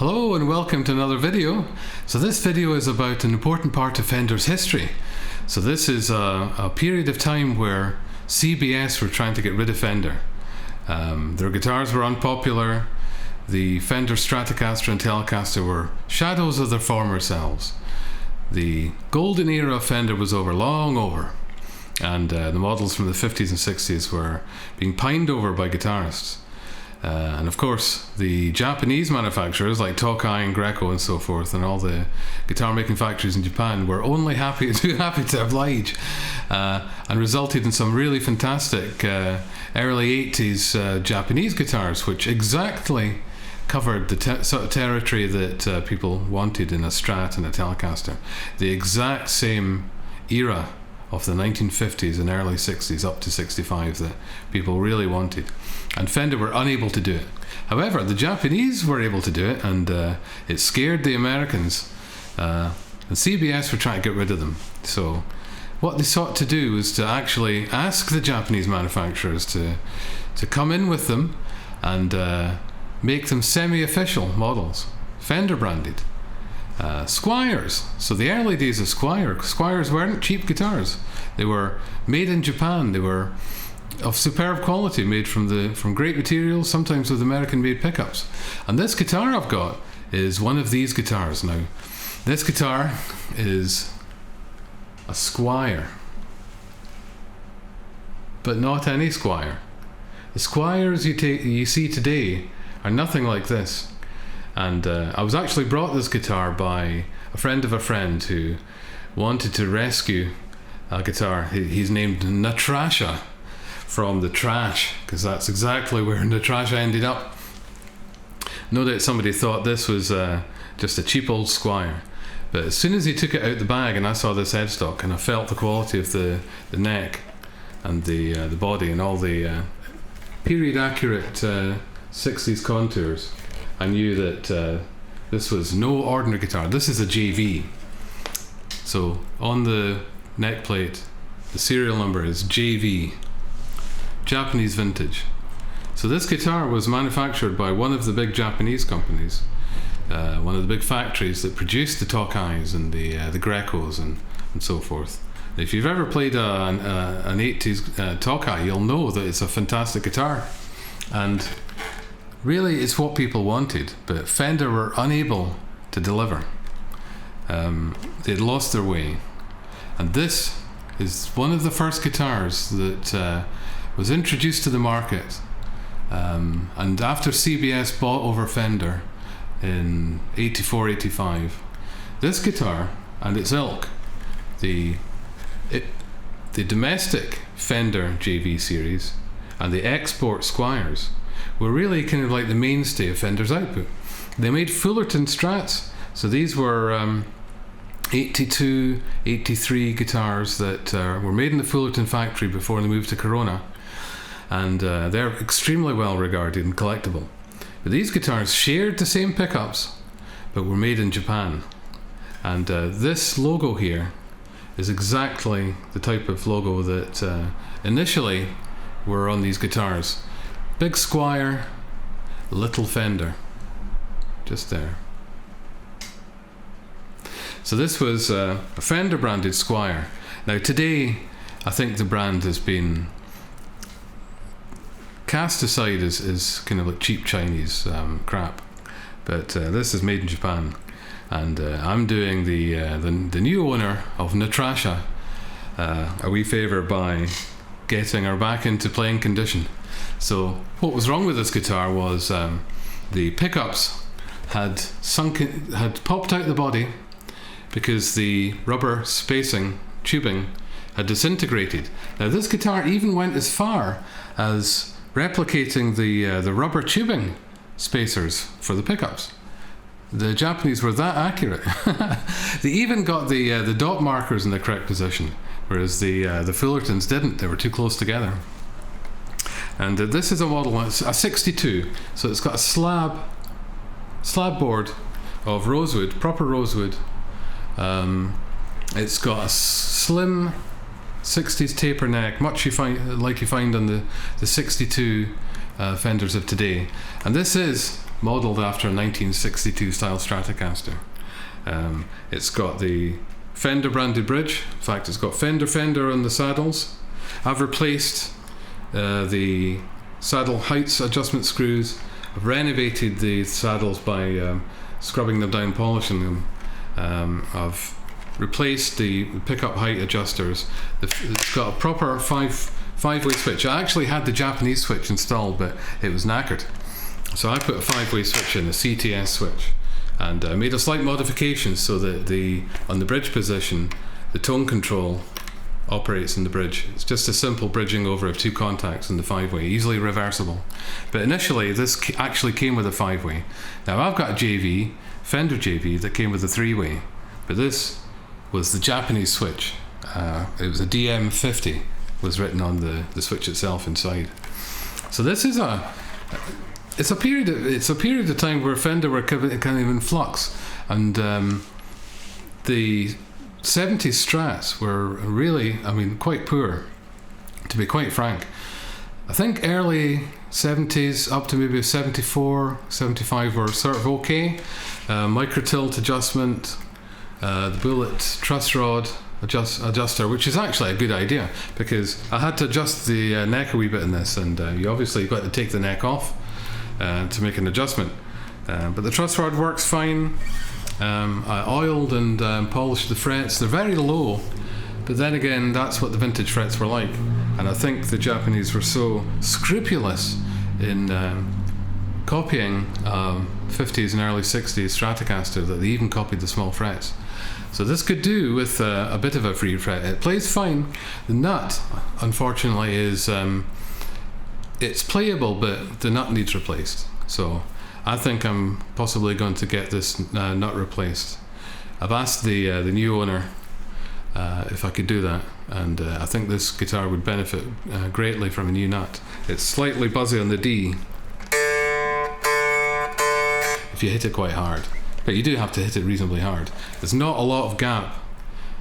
Hello and welcome to another video. So this video is about an important part of Fender's history. So this is a period of time where CBS were trying to get rid of Fender. Their guitars were unpopular. The Fender Stratocaster and Telecaster were shadows of their former selves. The golden era of Fender was over, long over. And the models from the 50s and 60s were being pined over by guitarists. And of course, the Japanese manufacturers like Tokai and Greco and so forth, and all the guitar making factories in Japan were only too happy to oblige, and resulted in some really fantastic early 80s Japanese guitars, which exactly covered the sort of territory that people wanted in a Strat and a Telecaster. The exact same era of the 1950s and early 60s up to 65 that people really wanted, and Fender were unable to do it. However, the Japanese were able to do it, and it scared the Americans, and CBS were trying to get rid of them. So what they sought to do was to actually ask the Japanese manufacturers to come in with them and make them semi-official models, Fender branded. Squiers. So the early days of Squiers weren't cheap guitars. They were made in Japan. They were of superb quality, made from great materials, sometimes with American-made pickups. And this guitar I've got is one of these guitars. Now, this guitar is a Squier, but not any Squier. The Squiers you see today are nothing like this. And I was actually brought this guitar by a friend of a friend who wanted to rescue a guitar. He's named Natrasha from the trash, because that's exactly where Natrasha ended up. No doubt somebody thought this was just a cheap old Squier. But as soon as he took it out the bag and I saw this headstock and I felt the quality of the neck and the body and all the period accurate 60s contours, I knew that this was no ordinary guitar. This is a JV. So on the neck plate, the serial number is JV, Japanese vintage. So this guitar was manufactured by one of the big Japanese companies, one of the big factories that produced the Tokais and the Grecos and so forth. If you've ever played an 80s Tokai, you'll know that it's a fantastic guitar. And really, it's what people wanted, but Fender were unable to deliver. They'd lost their way. And this is one of the first guitars that was introduced to the market. And after CBS bought over Fender in 84, 85, this guitar and its ilk, the domestic Fender JV series and the export Squiers, were really kind of like the mainstay of Fender's output. They made Fullerton Strats, so these were 82, 83 guitars that were made in the Fullerton factory before they moved to Corona, and they're extremely well regarded and collectible. But these guitars shared the same pickups, but were made in Japan. And this logo here is exactly the type of logo that initially were on these guitars. Big Squier, little Fender, just there. So this was a Fender branded Squier. Now today, I think the brand has been cast aside as kind of like cheap Chinese crap, but this is made in Japan, and I'm doing the new owner of Natrasha a wee favour by getting her back into playing condition. So what was wrong with this guitar was the pickups had popped out the body because the rubber spacing tubing had disintegrated. Now this guitar even went as far as replicating the rubber tubing spacers for the pickups. The Japanese were that accurate. They even got the dot markers in the correct position, whereas the Fullertons didn't. They were too close together. And this is a model, it's a 62, so it's got a slab board of rosewood, proper rosewood. It's got a slim 60s taper neck, much you find on the 62 Fenders of today. And this is modelled after a 1962 style Stratocaster. It's got the Fender branded bridge. In fact, it's got Fender on the saddles. I've replaced the saddle heights adjustment screws. I've renovated the saddles by scrubbing them down, polishing them. I've replaced the pickup height adjusters. It's got a proper five-way switch. I actually had the Japanese switch installed, but it was knackered. So I put a 5-way switch in, a CTS switch, and made a slight modification so that on the bridge position, the tone control operates in the bridge. It's just a simple bridging over of 2 contacts in the 5-way, easily reversible. But initially this actually came with a 5-way. Now I've got a JV, Fender JV, that came with a 3-way, but this was the Japanese switch. It was a DM50 was written on the switch itself inside. So this is it's a period of time where Fender were kind of in flux, and the 70s Strats were really, quite poor, to be quite frank. I think early 70s up to maybe 74, 75 were sort of okay. Micro tilt adjustment, the bullet truss rod adjuster, which is actually a good idea, because I had to adjust the neck a wee bit in this, and you obviously got to take the neck off to make an adjustment. But the truss rod works fine. I oiled and polished the frets. They're very low, but then again, that's what the vintage frets were like. And I think the Japanese were so scrupulous in copying 50s and early 60s Stratocaster that they even copied the small frets. So this could do with a bit of a free fret. It plays fine. The nut, unfortunately, is it's playable, but the nut needs replaced. So I think I'm possibly going to get this nut replaced. I've asked the new owner if I could do that, and I think this guitar would benefit greatly from a new nut. It's slightly buzzy on the D if you hit it quite hard, but you do have to hit it reasonably hard. There's not a lot of gap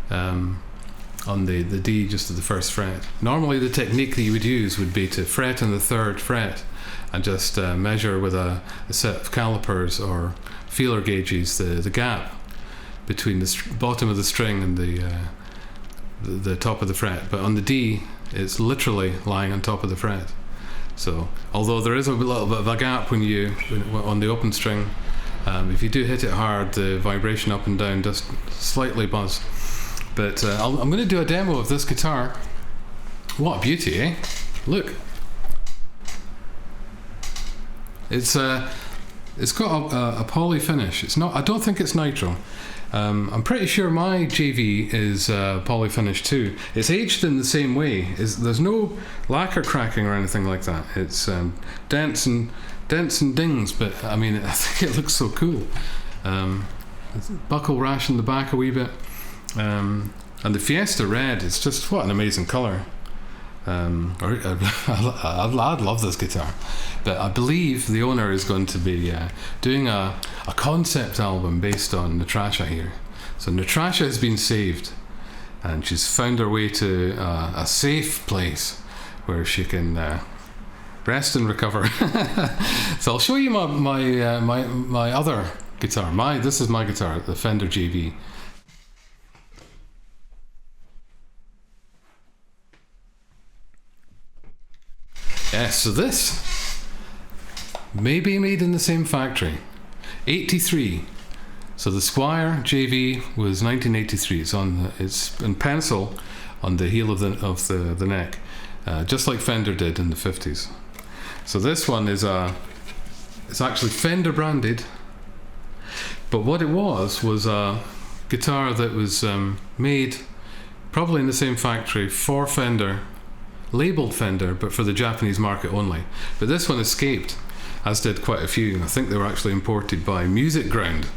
on the D just at the first fret. Normally the technique that you would use would be to fret on the 3rd fret and just measure with a set of calipers or feeler gauges the gap between the bottom of the string and the top of the fret. But on the D, it's literally lying on top of the fret. So although there is a little bit of a gap when on the open string, if you do hit it hard, the vibration up and down does slightly buzz. But I'm going to do a demo of this guitar. What a beauty, eh? Look. It's got a poly finish. It's not. I don't think it's nitro. I'm pretty sure my JV is poly finish too. It's aged in the same way. There's no lacquer cracking or anything like that. It's dents and dings, but I think it looks so cool. Buckle rash in the back a wee bit, and the Fiesta red is just what an amazing colour. I'd love this guitar, but I believe the owner is going to be doing a concept album based on Natrasha here. So Natrasha has been saved, and she's found her way to a safe place where she can rest and recover. So I'll show you my other guitar. This is my guitar, the Fender JV. Yes, so this may be made in the same factory. 83. So the Squier JV was 1983. It's in pencil on the heel of the neck, just like Fender did in the 50s. So this one is it's actually Fender branded, but what it was a guitar that was made probably in the same factory for Fender, labeled Fender, but for the Japanese market only. But this one escaped, as did quite a few. I think they were actually imported by Music Ground,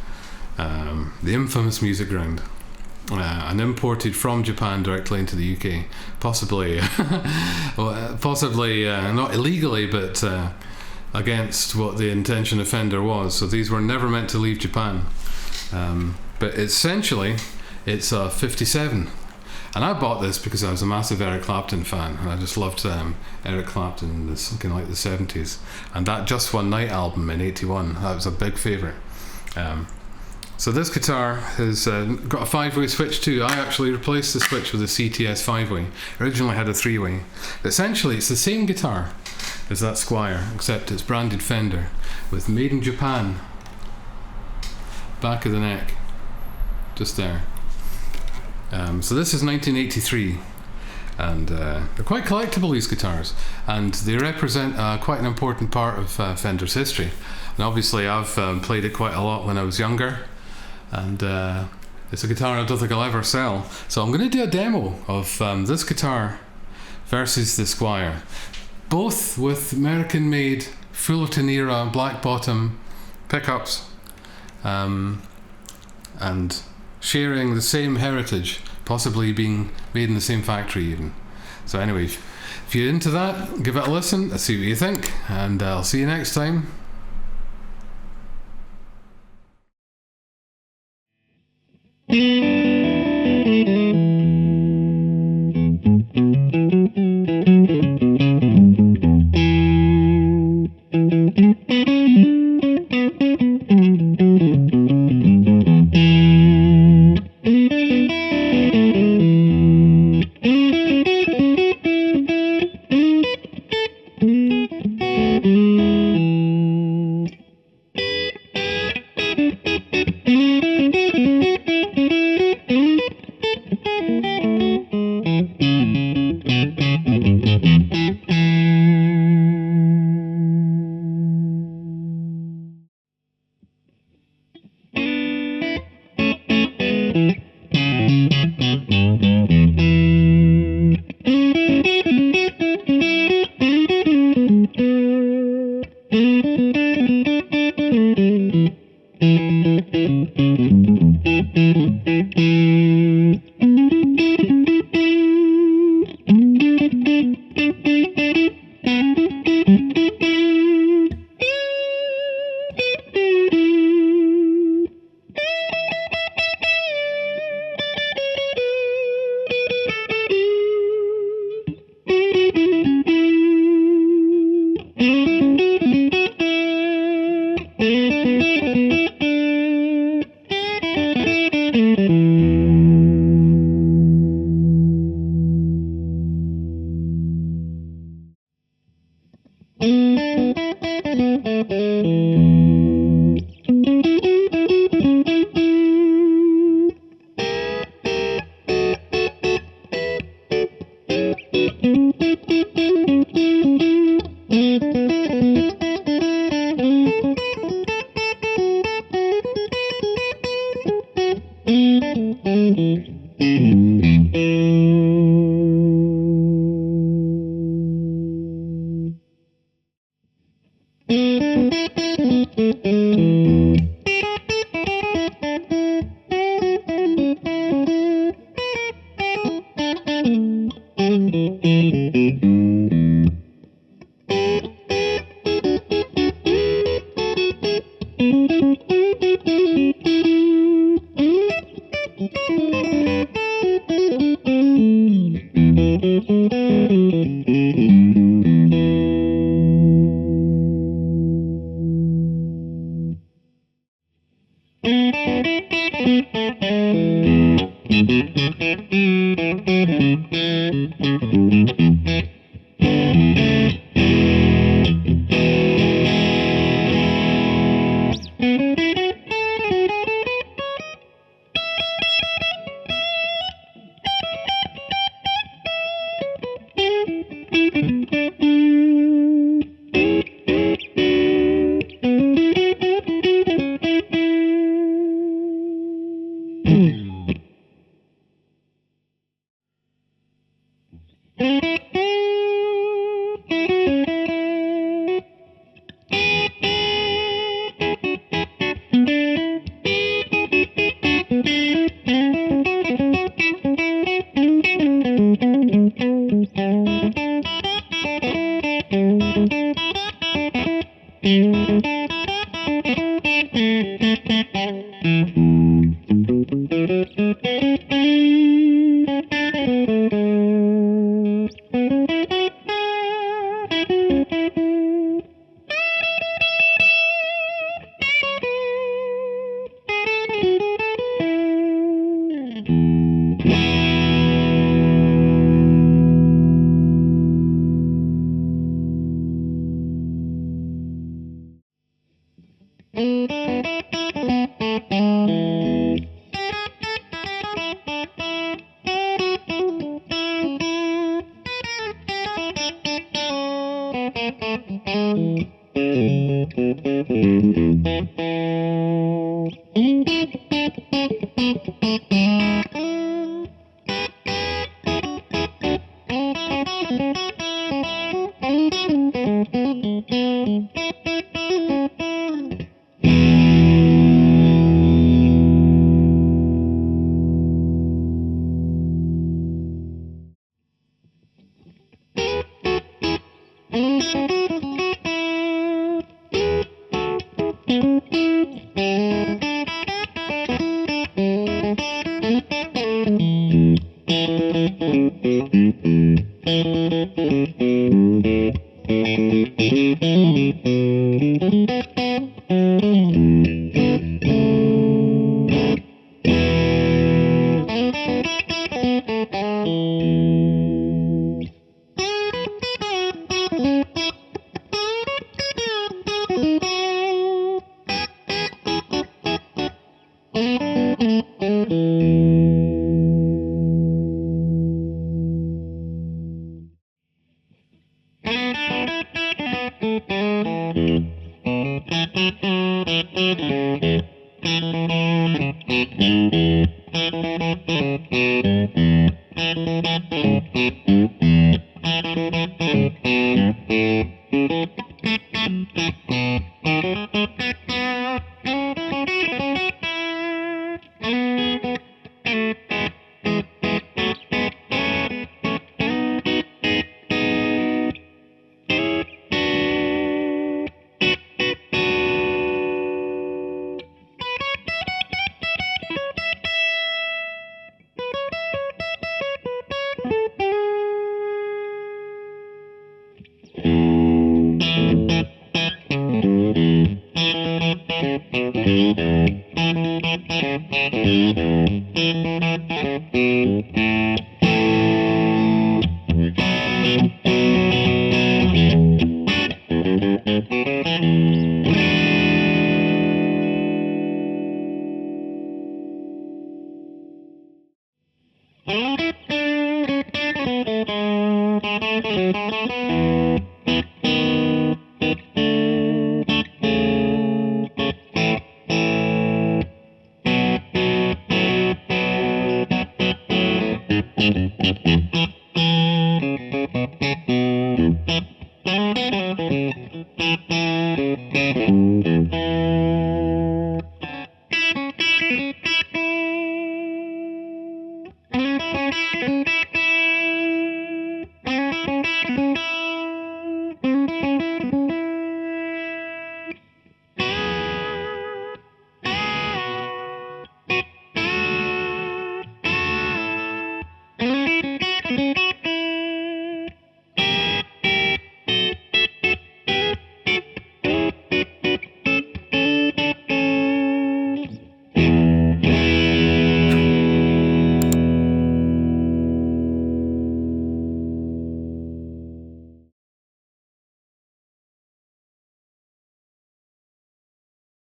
the infamous Music Ground, and imported from Japan directly into the UK, possibly not illegally, but against what the intention of Fender was. So these were never meant to leave Japan, but essentially it's a 57. And I bought this because I was a massive Eric Clapton fan, and I just loved Eric Clapton in this kind of like the 70s. And that Just One Night album in '81, that was a big favourite. So this guitar has got a 5-way switch too. I actually replaced the switch with a CTS 5-way. Originally had a 3-way. Essentially, it's the same guitar as that Squier, except it's branded Fender with Made in Japan. Back of the neck, just there. So this is 1983, and they're quite collectible, these guitars, and they represent quite an important part of Fender's history. And obviously I've played it quite a lot when I was younger, and it's a guitar I don't think I'll ever sell. So I'm going to do a demo of this guitar versus the Squier, both with American-made Fullerton era black bottom pickups, and sharing the same heritage, possibly being made in the same factory even. So anyway, if you're into that, give it a listen, let's see what you think, and I'll see you next time.